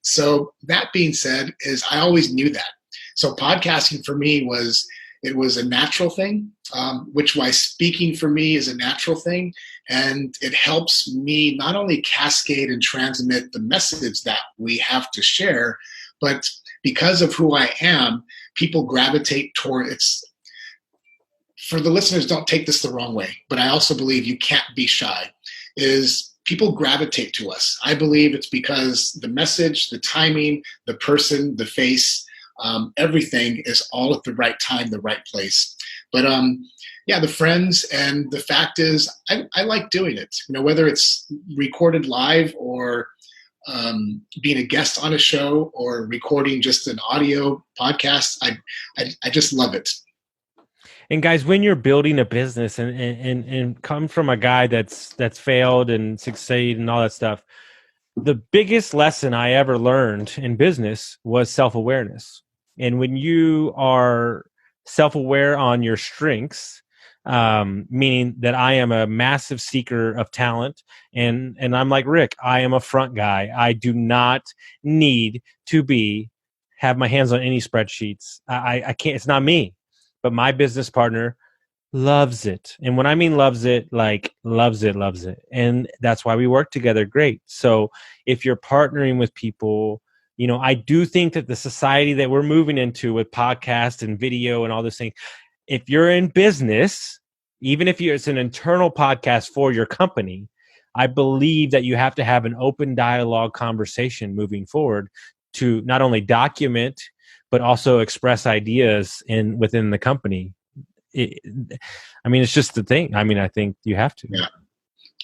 So that being said, I always knew that. So podcasting for me was a natural thing, which why speaking for me is a natural thing. And it helps me not only cascade and transmit the message that we have to share, but because of who I am, people gravitate toward it. For the listeners, don't take this the wrong way, but I also believe you can't be shy, is people gravitate to us. I believe it's because the message, the timing, the person, the face, everything is all at the right time, the right place. But the friends, and the fact is, I like doing it. Whether it's recorded live or being a guest on a show or recording just an audio podcast, I just love it. And guys, when you're building a business and come from a guy that's failed and succeeded and all that stuff, the biggest lesson I ever learned in business was self-awareness. And when you are self-aware on your strengths, meaning that I am a massive seeker of talent, and I'm like Rick, I am a front guy. I do not need to have my hands on any spreadsheets. I can't. It's not me. But my business partner loves it. And when I mean loves it, like loves it. And that's why we work together great. So if you're partnering with people, I do think that the society that we're moving into with podcast and video and all this thing, if you're in business, even if it's an internal podcast for your company, I believe that you have to have an open dialogue conversation moving forward to not only document, but also express ideas within the company. It's just the thing. I think you have to. Yeah,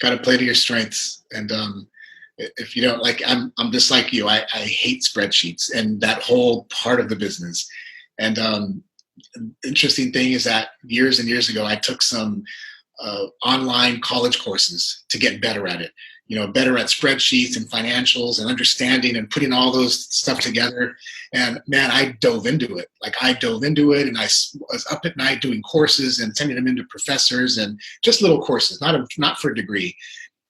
got to play to your strengths. And if you don't, I'm just like you. I hate spreadsheets and that whole part of the business. And interesting thing is that years and years ago, I took some online college courses to get better at it. Better at spreadsheets and financials and understanding and putting all those stuff together. And man, I dove into it. And I was up at night doing courses and sending them into professors and just little courses, not for a degree.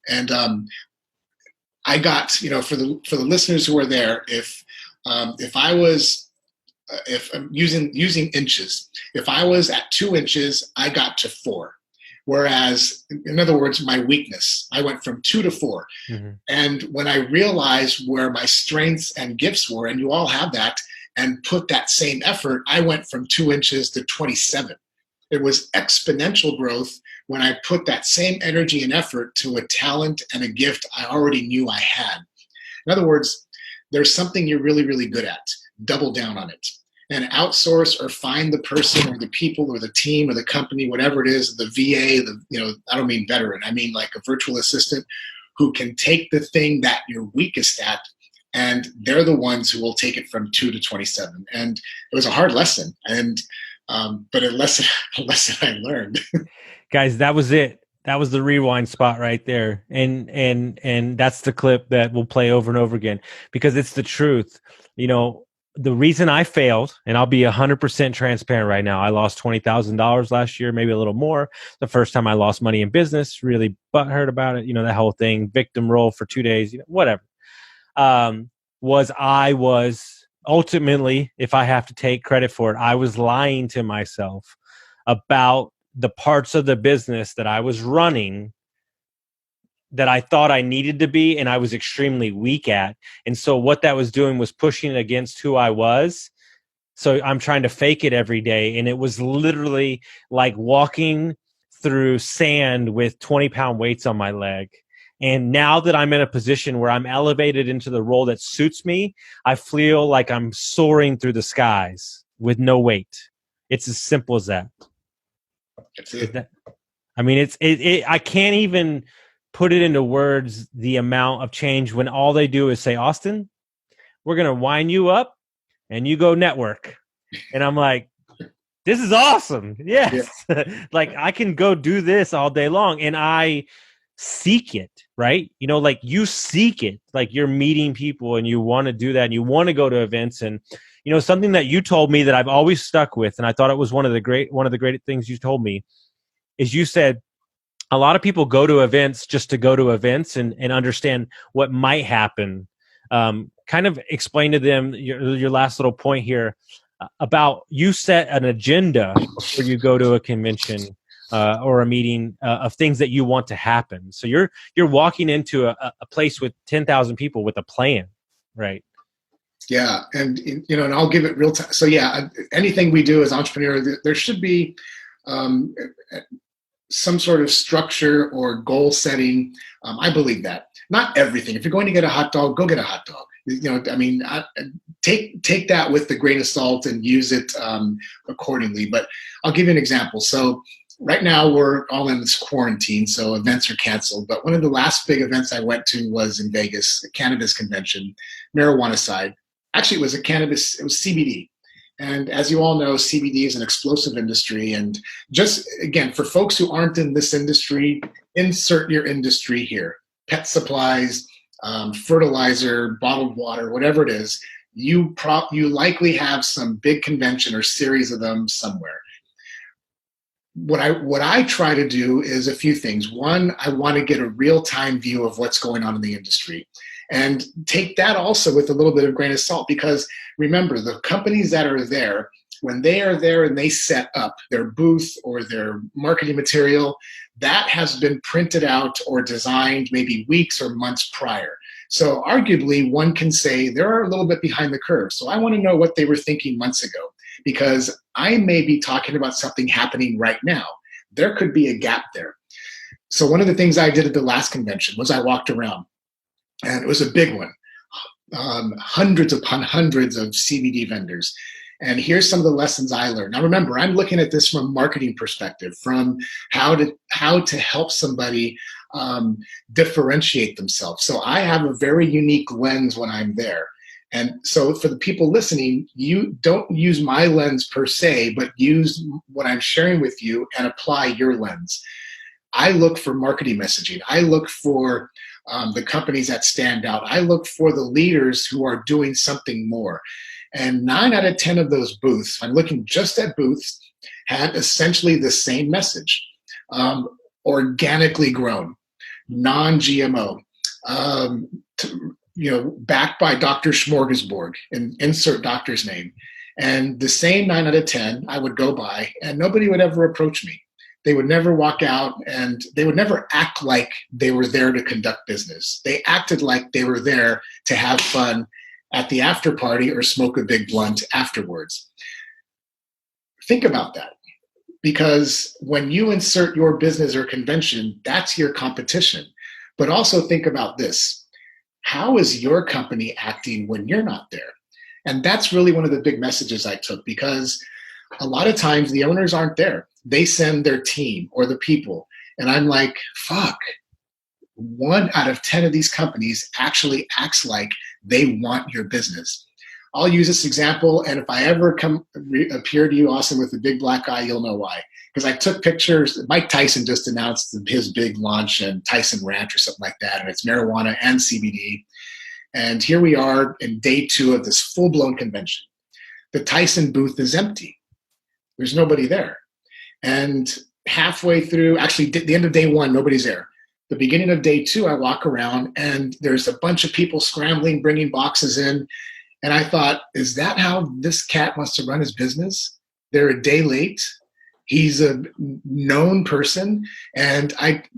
And I got, for the listeners who are there, if I'm using inches, if I was at 2 inches, I got to 4. Whereas, in other words, my weakness, I went from 2 to 4. Mm-hmm. And when I realized where my strengths and gifts were, and you all have that, and put that same effort, I went from 2 inches to 27. It was exponential growth when I put that same energy and effort to a talent and a gift I already knew I had. In other words, there's something you're really, really good at. Double down on it. And outsource or find the person or the people or the team or the company, whatever it is, the VA, I don't mean veteran, I mean like a virtual assistant who can take the thing that you're weakest at, and they're the ones who will take it from 2 to 27. And it was a hard lesson, but a lesson I learned. Guys, that was it. That was the rewind spot right there. And that's the clip that we'll play over and over again, because it's the truth. The reason I failed, and I'll be 100% transparent right now, I lost $20,000 last year, maybe a little more. The first time I lost money in business, really butthurt about it, that whole thing, victim role for 2 days, whatever. I was ultimately, if I have to take credit for it, I was lying to myself about the parts of the business that I was running that I thought I needed to be and I was extremely weak at. And so what that was doing was pushing against who I was. So I'm trying to fake it every day. And it was literally like walking through sand with 20-pound weights on my leg. And now that I'm in a position where I'm elevated into the role that suits me, I feel like I'm soaring through the skies with no weight. It's as simple as that. That's it. I can't even put it into words, the amount of change when all they do is say, Austin, we're going to wind you up and you go network. And I'm like, this is awesome. Yes. Yeah. Like I can go do this all day long. And I seek it, right? You seek it, like you're meeting people and you want to do that and you want to go to events. And, something that you told me that I've always stuck with, and I thought it was one of the great things you told me, is you said, a lot of people go to events just to go to events and understand what might happen. Kind of explain to them your last little point here about you set an agenda before you go to a convention or a meeting of things that you want to happen. So you're walking into a place with 10,000 people with a plan, right? Yeah, and and I'll give it real time. So yeah, anything we do as entrepreneurs, there should be some sort of structure or goal setting. I believe that. Not everything. If you're going to get a hot dog, go get a hot dog. Take that with a grain of salt and use it accordingly. But I'll give you an example. So right now we're all in this quarantine, so events are canceled. But one of the last big events I went to was in Vegas, a cannabis convention, marijuana side. Actually, it was CBD. And as you all know, CBD is an explosive industry. And just, again, for folks who aren't in this industry, insert your industry here. Pet supplies, fertilizer, bottled water, whatever it is, you likely have some big convention or series of them somewhere. What I try to do is a few things. One, I want to get a real-time view of what's going on in the industry. And take that also with a little bit of grain of salt, because remember, the companies that are there, when they are there and they set up their booth or their marketing material, that has been printed out or designed maybe weeks or months prior. So arguably, one can say they're a little bit behind the curve. So I want to know what they were thinking months ago, because I may be talking about something happening right now. There could be a gap there. So one of the things I did at the last convention was I walked around. And it was a big one, hundreds upon hundreds of CBD vendors. And here's some of the lessons I learned. Now, remember, I'm looking at this from a marketing perspective, from how to help somebody differentiate themselves. So I have a very unique lens when I'm there. And so for the people listening, you don't use my lens per se, but use what I'm sharing with you and apply your lens. I look for marketing messaging. I look for the companies that stand out. I look for the leaders who are doing something more. And 9 out of 10 of those booths, I'm looking just at booths, had essentially the same message. Organically grown, non-GMO, backed by Dr. Smorgasbord, and insert doctor's name. And the same 9 out of 10 I would go by, and nobody would ever approach me. They would never walk out, and they would never act like they were there to conduct business. They acted like they were there to have fun at the after party or smoke a big blunt afterwards. Think about that. because when you insert your business or convention, that's your competition. But also think about this. How is your company acting when you're not there? And that's really one of the big messages I took, because a lot of times the owners aren't there. They send their team or the people. And I'm like, fuck, 1 out of 10 of these companies actually acts like they want your business. I'll use this example, and if I ever appear to you, Austin, with a big black eye, you'll know why. Because I took pictures. Mike Tyson just announced his big launch in Tyson Ranch or something like that, and it's marijuana and CBD. And here we are in day 2 of this full-blown convention. The Tyson booth is empty. There's nobody there. And halfway through, actually, the end of day 1, nobody's there. The beginning of day 2, I walk around, and there's a bunch of people scrambling, bringing boxes in. And I thought, is that how this cat wants to run his business? They're a day late. He's a known person. And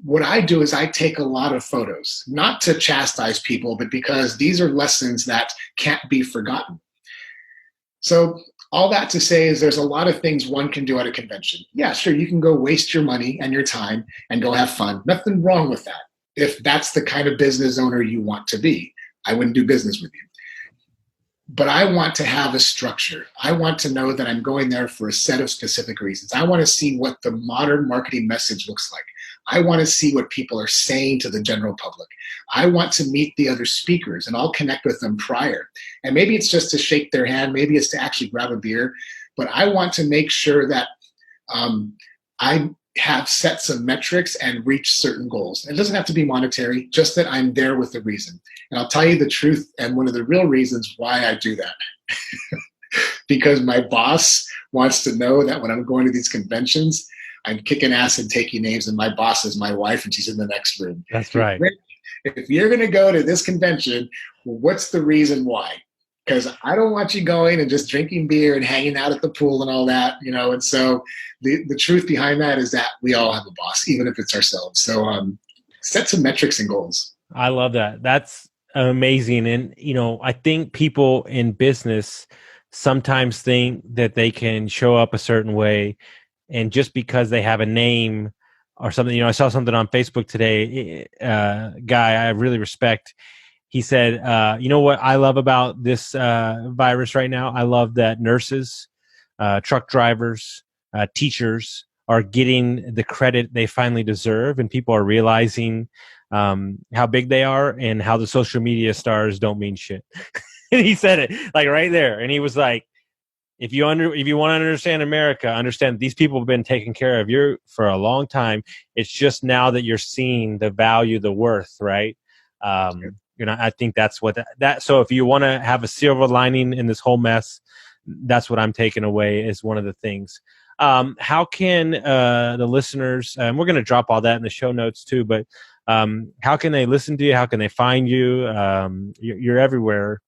what I do is I take a lot of photos, not to chastise people, but because these are lessons that can't be forgotten. So all that to say is there's a lot of things one can do at a convention. Yeah, sure, you can go waste your money and your time and go have fun. Nothing wrong with that. If that's the kind of business owner you want to be, I wouldn't do business with you. But I want to have a structure. I want to know that I'm going there for a set of specific reasons. I want to see what the modern marketing message looks like. I want to see what people are saying to the general public. I want to meet the other speakers, and I'll connect with them prior. And maybe it's just to shake their hand. Maybe it's to actually grab a beer. But I want to make sure that I have set some metrics and reach certain goals. It doesn't have to be monetary, just that I'm there with a reason. And I'll tell you the truth, and one of the real reasons why I do that. Because my boss wants to know that when I'm going to these conventions, I'm kicking ass and taking names, and my boss is my wife, and she's in the next room. That's right. If you're going to go to this convention, what's the reason why? Because I don't want you going and just drinking beer and hanging out at the pool and all that, you know. And so the truth behind that is that we all have a boss, even if it's ourselves. So set some metrics and goals. I love that. That's amazing. And, you know, I think people in business sometimes think that they can show up a certain way, and just because they have a name or something, you know, I saw something on Facebook today, guy I really respect. He said, you know what I love about this virus right now? I love that nurses, truck drivers, teachers are getting the credit they finally deserve, and people are realizing how big they are and how the social media stars don't mean shit. And he said it like right there. And he was like, if you want to understand America, understand these people have been taking care of you for a long time. It's just now that you're seeing the value, the worth, right? You know, I think that's what that. So if you want to have a silver lining in this whole mess, that's what I'm taking away is one of the things. How can the listeners? And we're going to drop all that in the show notes too. But how can they listen to you? How can they find you? You're everywhere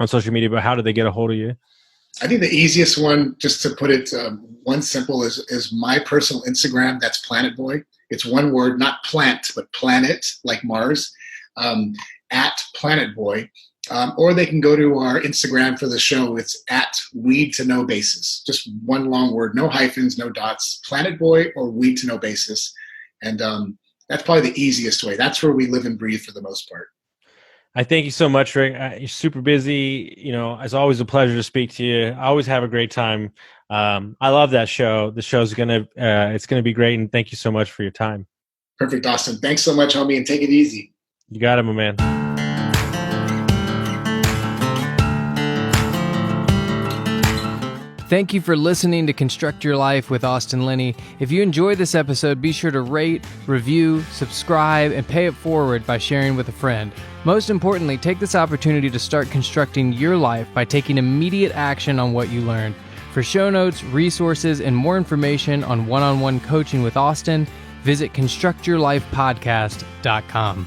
on social media, but how do they get a hold of you? I think the easiest one, just to put it one simple, is my personal Instagram. That's Planet Boy. It's one word, not plant, but planet, like Mars. At Planet Boy, or they can go to our Instagram for the show. It's at Weed to No Basis. Just one long word, no hyphens, no dots. Planet Boy or Weed to No Basis, and that's probably the easiest way. That's where we live and breathe for the most part. I thank you so much, Rick. You're super busy. You know, it's always a pleasure to speak to you. I always have a great time. I love that show. The show's it's gonna be great, and thank you so much for your time. Perfect, Austin. Thanks so much, homie, and take it easy. You got it, my man. Thank you for listening to Construct Your Life with Austin Linney. If you enjoyed this episode, be sure to rate, review, subscribe, and pay it forward by sharing with a friend. Most importantly, take this opportunity to start constructing your life by taking immediate action on what you learned. For show notes, resources, and more information on one-on-one coaching with Austin, visit constructyourlifepodcast.com.